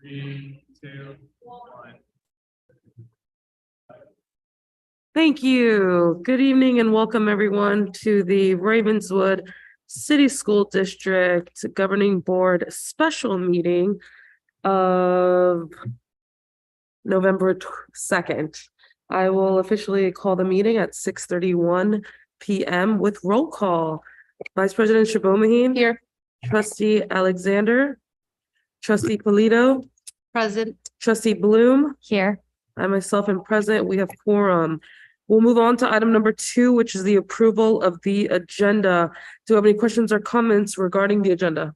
3, 2, 1. Thank you. Good evening and welcome everyone to the Ravenswood City School District Governing Board special meeting of November 2nd. I will officially call the meeting at 6:31 p.m. with roll call. Vice President Shabomahin. Here. Trustee Alexander. Trustee Polito. Present. Trustee Bloom. Here. I myself am present. We have quorum. We'll move on to item number 2, which is the approval of the agenda. Do you have any questions or comments regarding the agenda?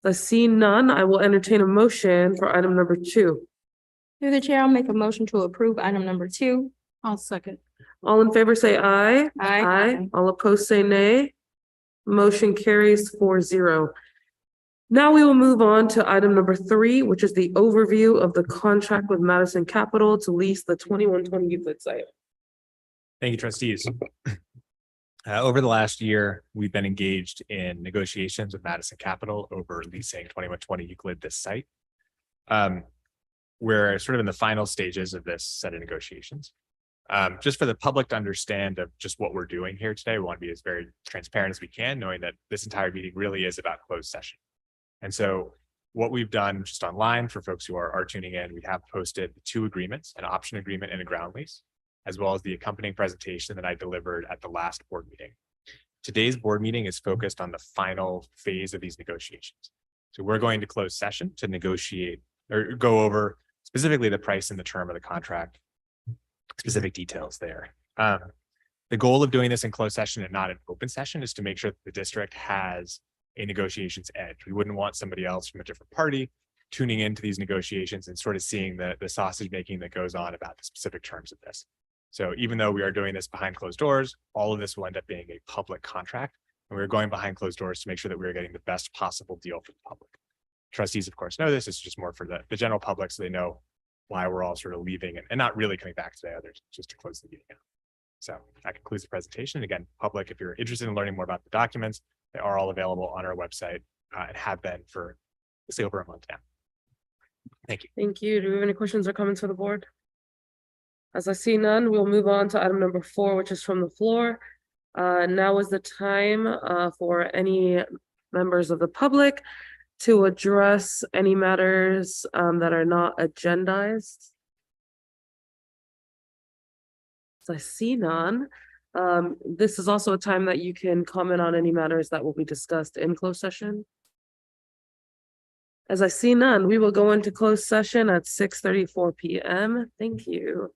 I see none. I will entertain a motion for item number 2. Through the chair, I'll make a motion to approve item number 2. I'll second. All in favor say aye. Aye. All opposed say nay. Motion carries 4-0. Now we will move on to item number 3, which is the overview of the contract with Madison Capital to lease the 2120 Euclid site. Thank you, trustees. Over the last year, we've been engaged in negotiations with Madison Capital over leasing 2120 Euclid, this site. We're sort of in the final stages of this set of negotiations. Just for the public to understand of just what we're doing here today, we want to be as very transparent as we can, knowing that this entire meeting really is about closed session. And so what we've done just online for folks who are tuning in, we have posted 2 agreements, an option agreement and a ground lease, as well as the accompanying presentation that I delivered at the last board meeting. Today's board meeting is focused on the final phase of these negotiations. So we're going to close session to negotiate or go over specifically the price and the term of the contract, specific details there. The goal of doing this in closed session and not an open session is to make sure that the district has a negotiations edge. We wouldn't want somebody else from a different party tuning into these negotiations and sort of seeing the sausage making that goes on about the specific terms of this. So even though we are doing this behind closed doors, all of this will end up being a public contract. And we're going behind closed doors to make sure that we're getting the best possible deal for the public. Trustees, of course, know this. It's just more for the general public so they know why we're all sort of leaving and not really coming back today, others just to close the meeting out. So that concludes the presentation. Again, public, if you're interested in learning more about the documents, they are all available on our website and have been for say over a month now. Thank you. Thank you. Do we have any questions or comments for the board? As I see none, we'll move on to item number 4, which is from the floor. Now is the time for any members of the public to address any matters that are not agendized. As I see none. This is also a time that you can comment on any matters that will be discussed in closed session. As I see none, we will go into closed session at 6:34 p.m. Thank you.